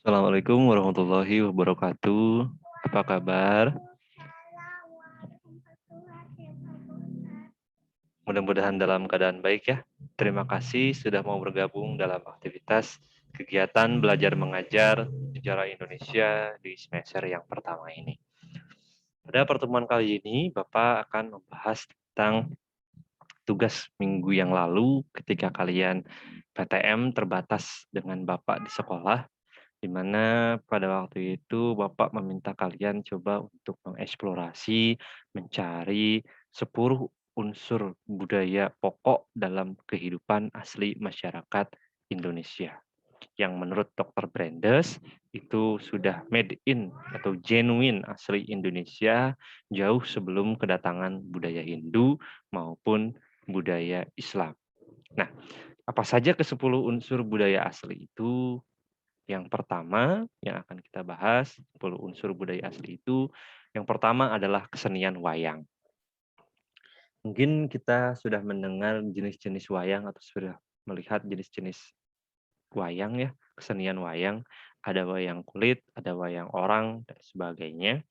Assalamualaikum warahmatullahi wabarakatuh. Apa kabar? Mudah-mudahan dalam keadaan baik ya. Terima kasih sudah mau bergabung dalam aktivitas kegiatan belajar mengajar sejarah Indonesia di semester yang pertama ini. Pada pertemuan kali ini, Bapak akan membahas tentang tugas minggu yang lalu ketika kalian PTM terbatas dengan Bapak di sekolah, di mana pada waktu itu Bapak meminta kalian coba untuk mengeksplorasi, mencari 10 unsur budaya pokok dalam kehidupan asli masyarakat Indonesia. Yang menurut Dr. Brandes itu sudah made in atau genuine asli Indonesia jauh sebelum kedatangan budaya Hindu maupun budaya Islam. Nah, apa saja ke-10 unsur budaya asli itu? Yang pertama yang akan kita bahas, 10 unsur budaya asli itu, yang pertama adalah kesenian wayang. Mungkin kita sudah mendengar jenis-jenis wayang atau sudah melihat jenis-jenis wayang ya, kesenian wayang. Ada wayang kulit, ada wayang orang, dan sebagainya.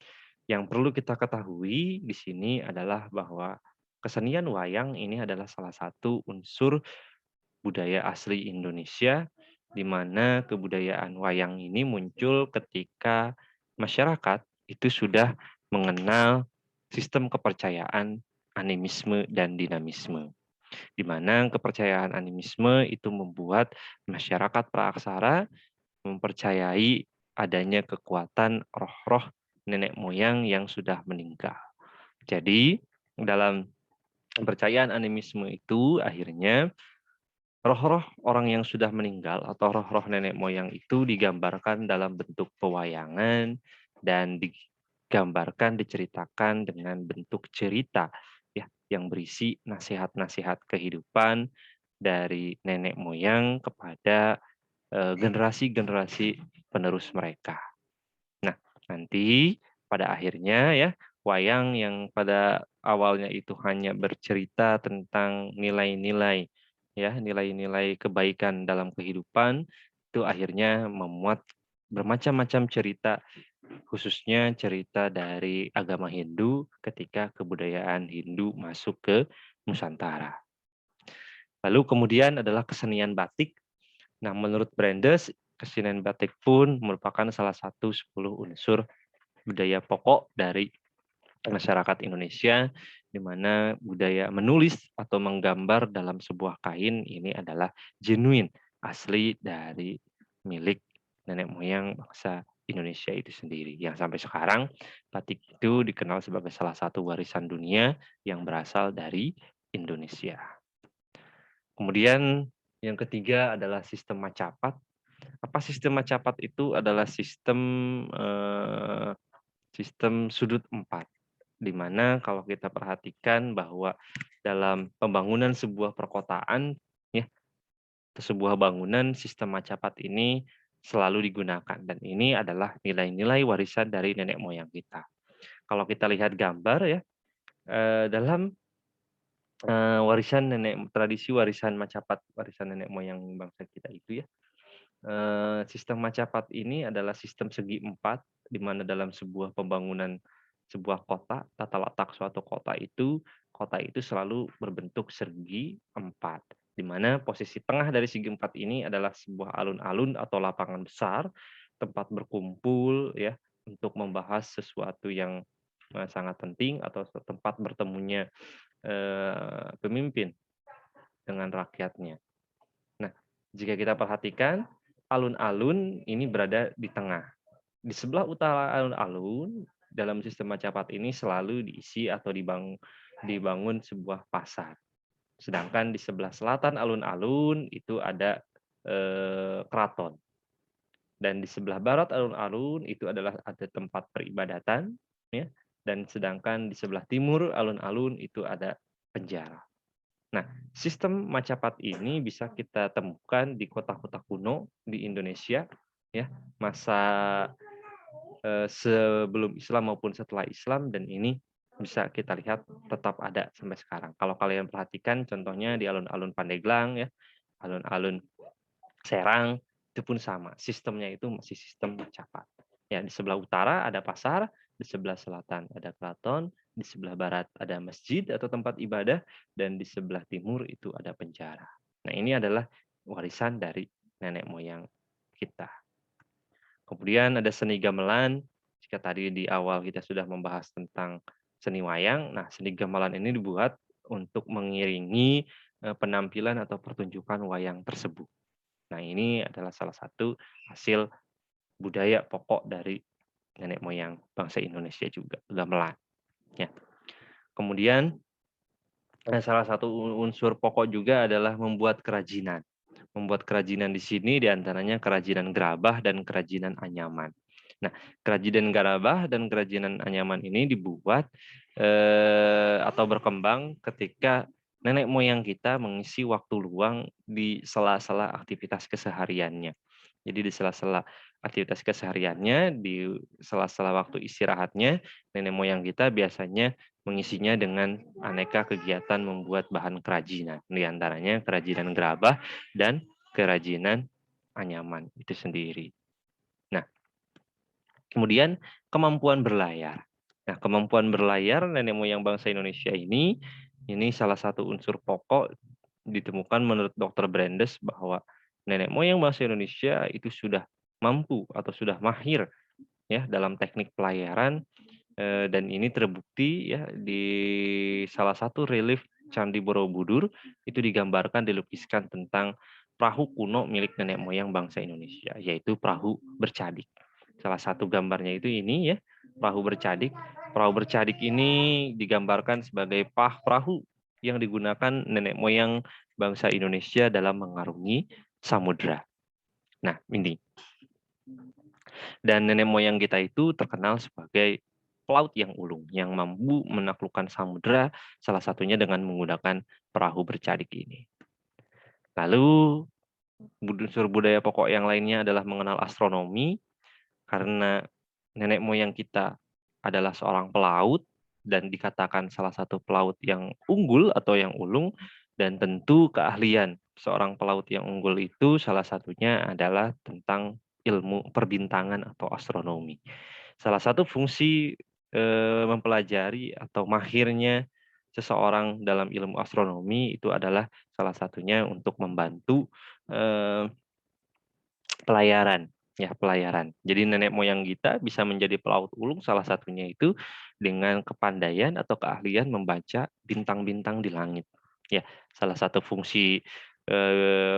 Yang perlu kita ketahui di sini adalah bahwa kesenian wayang ini adalah salah satu unsur budaya asli Indonesia, di mana kebudayaan wayang ini muncul ketika masyarakat itu sudah mengenal sistem kepercayaan animisme dan dinamisme, di mana kepercayaan animisme itu membuat masyarakat praaksara mempercayai adanya kekuatan roh-roh nenek moyang yang sudah meninggal. Jadi, dalam kepercayaan animisme itu akhirnya roh-roh orang yang sudah meninggal atau roh-roh nenek moyang itu digambarkan dalam bentuk pewayangan dan digambarkan, diceritakan dengan bentuk cerita ya yang berisi nasihat-nasihat kehidupan dari nenek moyang kepada generasi-generasi penerus mereka. Nah, nanti pada akhirnya ya wayang yang pada awalnya itu hanya bercerita tentang nilai-nilai ya, nilai-nilai kebaikan dalam kehidupan itu akhirnya memuat bermacam-macam cerita, khususnya cerita dari agama Hindu ketika kebudayaan Hindu masuk ke Nusantara. Lalu kemudian adalah kesenian batik. Nah, menurut Brandes, kesenian batik pun merupakan salah satu 10 unsur budaya pokok dari masyarakat Indonesia, di mana budaya menulis atau menggambar dalam sebuah kain ini adalah genuine, asli dari milik nenek moyang bangsa Indonesia itu sendiri. Yang sampai sekarang batik itu dikenal sebagai salah satu warisan dunia yang berasal dari Indonesia. Kemudian yang ketiga adalah sistem Macapat. Apa sistem Macapat itu adalah sistem sudut empat, di mana kalau kita perhatikan bahwa dalam pembangunan sebuah perkotaan, ya, sebuah bangunan sistem Macapat ini selalu digunakan dan ini adalah nilai-nilai warisan dari nenek moyang kita. Kalau kita lihat gambar ya, dalam warisan nenek tradisi warisan Macapat, warisan nenek moyang bangsa kita itu ya, sistem Macapat ini adalah sistem segi empat, di mana dalam sebuah pembangunan sebuah kota, tata letak suatu kota itu selalu berbentuk segi empat, di mana posisi tengah dari segi empat ini adalah sebuah alun-alun atau lapangan besar, tempat berkumpul ya, untuk membahas sesuatu yang sangat penting atau tempat bertemunya pemimpin dengan rakyatnya. Nah, jika kita perhatikan, alun-alun ini berada di tengah. Di sebelah utara alun-alun, dalam sistem Macapat ini selalu diisi atau dibangun sebuah pasar. Sedangkan di sebelah selatan alun-alun itu ada keraton. Dan di sebelah barat alun-alun itu adalah ada tempat peribadatan, ya. Dan sedangkan di sebelah timur alun-alun itu ada penjara. Nah, sistem Macapat ini bisa kita temukan di kota-kota kuno di Indonesia, ya, masa sebelum Islam maupun setelah Islam, dan ini bisa kita lihat tetap ada sampai sekarang. Kalau kalian perhatikan contohnya di alun-alun Pandeglang ya, alun-alun Serang, itu pun sama, sistemnya itu masih sistem Majapahit. Ya, di sebelah utara ada pasar, di sebelah selatan ada keraton, di sebelah barat ada masjid atau tempat ibadah, dan di sebelah timur itu ada penjara. Nah, ini adalah warisan dari nenek moyang kita. Kemudian ada seni gamelan, jika tadi di awal kita sudah membahas tentang seni wayang, nah seni gamelan ini dibuat untuk mengiringi, penampilan atau pertunjukan wayang tersebut. Nah, ini adalah salah satu hasil budaya pokok dari nenek moyang bangsa Indonesia juga, gamelan, ya. Kemudian, salah satu unsur pokok juga adalah membuat kerajinan. Membuat kerajinan di sini diantaranya kerajinan gerabah dan kerajinan anyaman. Nah, kerajinan gerabah dan kerajinan anyaman ini dibuat, atau berkembang ketika nenek moyang kita mengisi waktu luang di sela-sela aktivitas kesehariannya. Jadi di sela-sela aktivitas kesehariannya, di sela-sela waktu istirahatnya, nenek moyang kita biasanya mengisinya dengan aneka kegiatan membuat bahan kerajinan, di antaranya kerajinan gerabah dan kerajinan anyaman itu sendiri. Nah, kemudian kemampuan berlayar. Nah, kemampuan berlayar nenek moyang bangsa Indonesia ini salah satu unsur pokok ditemukan menurut Dr. Brandes bahwa nenek moyang bangsa Indonesia itu sudah mampu atau sudah mahir ya dalam teknik pelayaran, dan ini terbukti ya di salah satu relief Candi Borobudur itu digambarkan dilukiskan tentang perahu kuno milik nenek moyang bangsa Indonesia, yaitu perahu bercadik. Salah satu gambarnya itu ini ya, perahu bercadik. Perahu bercadik ini digambarkan sebagai perahu yang digunakan nenek moyang bangsa Indonesia dalam mengarungi samudra. Nah, ini. Dan nenek moyang kita itu terkenal sebagai pelaut yang ulung, yang mampu menaklukkan samudera, salah satunya dengan menggunakan perahu bercadik ini. Lalu, unsur budaya pokok yang lainnya adalah mengenal astronomi, karena nenek moyang kita adalah seorang pelaut, dan dikatakan salah satu pelaut yang unggul atau yang ulung, dan tentu keahlian seorang pelaut yang unggul itu salah satunya adalah tentang ilmu perbintangan atau astronomi. Salah satu fungsi, mempelajari atau mahirnya seseorang dalam ilmu astronomi itu adalah salah satunya untuk membantu, eee, pelayaran, ya pelayaran. Jadi nenek moyang kita bisa menjadi pelaut ulung salah satunya itu dengan kepandaian atau keahlian membaca bintang-bintang di langit. Ya, salah satu fungsi,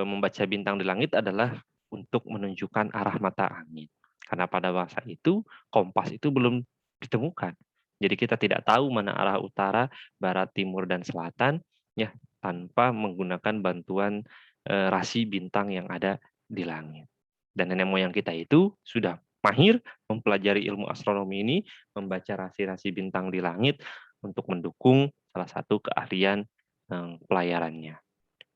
membaca bintang di langit adalah untuk menunjukkan arah mata angin. Karena pada masa itu, kompas itu belum ditemukan. Jadi kita tidak tahu mana arah utara, barat, timur, dan selatan, ya, tanpa menggunakan bantuan, rasi bintang yang ada di langit. Dan nenek moyang kita itu sudah mahir mempelajari ilmu astronomi ini, membaca rasi-rasi bintang di langit untuk mendukung salah satu keahlian, pelayarannya.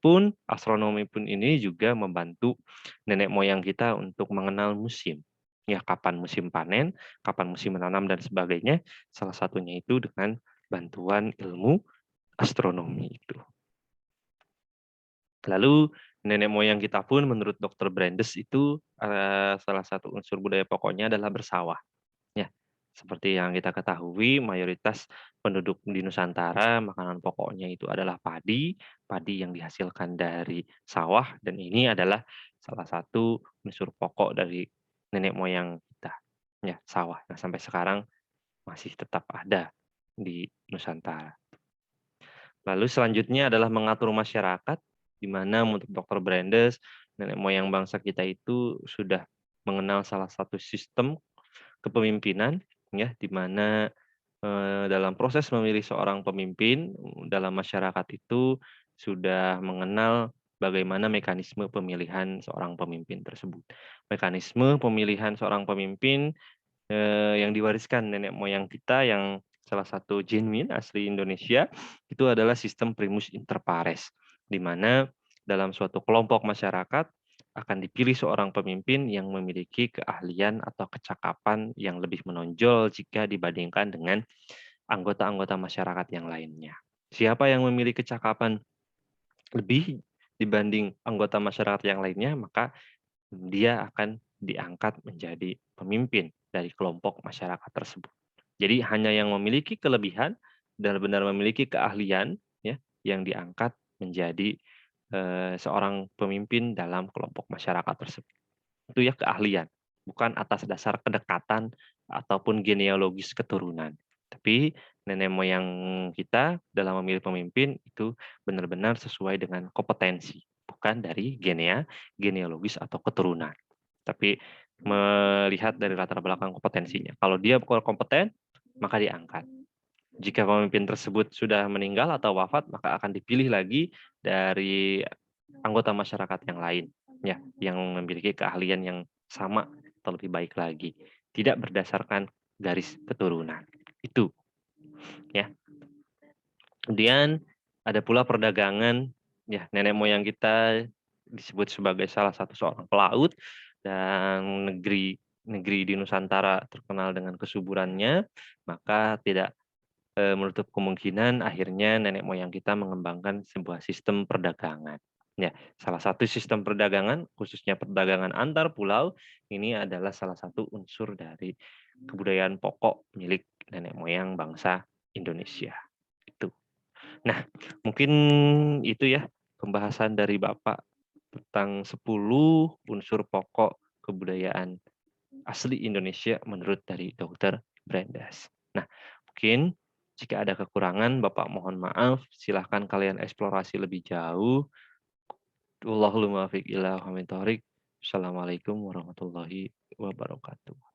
Pun astronomi pun ini juga membantu nenek moyang kita untuk mengenal musim. Ya, kapan musim panen, kapan musim menanam dan sebagainya, salah satunya itu dengan bantuan ilmu astronomi itu. Lalu nenek moyang kita pun menurut Dr. Brandes itu, salah satu unsur budaya pokoknya adalah bersawah. Ya, seperti yang kita ketahui mayoritas penduduk di Nusantara makanan pokoknya itu adalah padi, padi yang dihasilkan dari sawah dan ini adalah salah satu unsur pokok dari nenek moyang kita, ya sawah. Nah, sampai sekarang masih tetap ada di Nusantara. Lalu selanjutnya adalah mengatur masyarakat, di mana menurut Dr. Brandes, nenek moyang bangsa kita itu sudah mengenal salah satu sistem kepemimpinan, ya, di mana, dalam proses memilih seorang pemimpin, dalam masyarakat itu sudah mengenal bagaimana mekanisme pemilihan seorang pemimpin tersebut. Mekanisme pemilihan seorang pemimpin yang diwariskan nenek moyang kita yang salah satu genuine asli Indonesia, itu adalah sistem primus inter pares, di mana dalam suatu kelompok masyarakat akan dipilih seorang pemimpin yang memiliki keahlian atau kecakapan yang lebih menonjol jika dibandingkan dengan anggota-anggota masyarakat yang lainnya. Siapa yang memiliki kecakapan lebih dibanding anggota masyarakat yang lainnya, maka dia akan diangkat menjadi pemimpin dari kelompok masyarakat tersebut. Jadi hanya yang memiliki kelebihan, benar-benar memiliki keahlian ya, yang diangkat menjadi, seorang pemimpin dalam kelompok masyarakat tersebut. Itu ya keahlian, bukan atas dasar kedekatan ataupun genealogis keturunan. Tapi nenek moyang kita dalam memilih pemimpin itu benar-benar sesuai dengan kompetensi, bukan dari genealogis atau keturunan. Tapi melihat dari latar belakang kompetensinya. Kalau dia kompeten, maka diangkat. Jika pemimpin tersebut sudah meninggal atau wafat, maka akan dipilih lagi dari anggota masyarakat yang lain, ya, yang memiliki keahlian yang sama atau lebih baik lagi, tidak berdasarkan garis keturunan. Itu, ya. Kemudian ada pula perdagangan, ya, nenek moyang kita disebut sebagai salah satu seorang pelaut dan negeri negeri di Nusantara terkenal dengan kesuburannya, maka tidak menutup kemungkinan akhirnya nenek moyang kita mengembangkan sebuah sistem perdagangan. Ya, salah satu sistem perdagangan, khususnya perdagangan antar pulau, ini adalah salah satu unsur dari kebudayaan pokok milik nenek moyang bangsa Indonesia. Itu. Nah, mungkin itu ya pembahasan dari Bapak tentang 10 unsur pokok kebudayaan asli Indonesia menurut dari Dr. Brandas. Nah, mungkin jika ada kekurangan, Bapak mohon maaf. Silahkan kalian eksplorasi lebih jauh. Wallahul muwaffiq ila aqwamit thoriq. Assalamualaikum warahmatullahi wabarakatuh.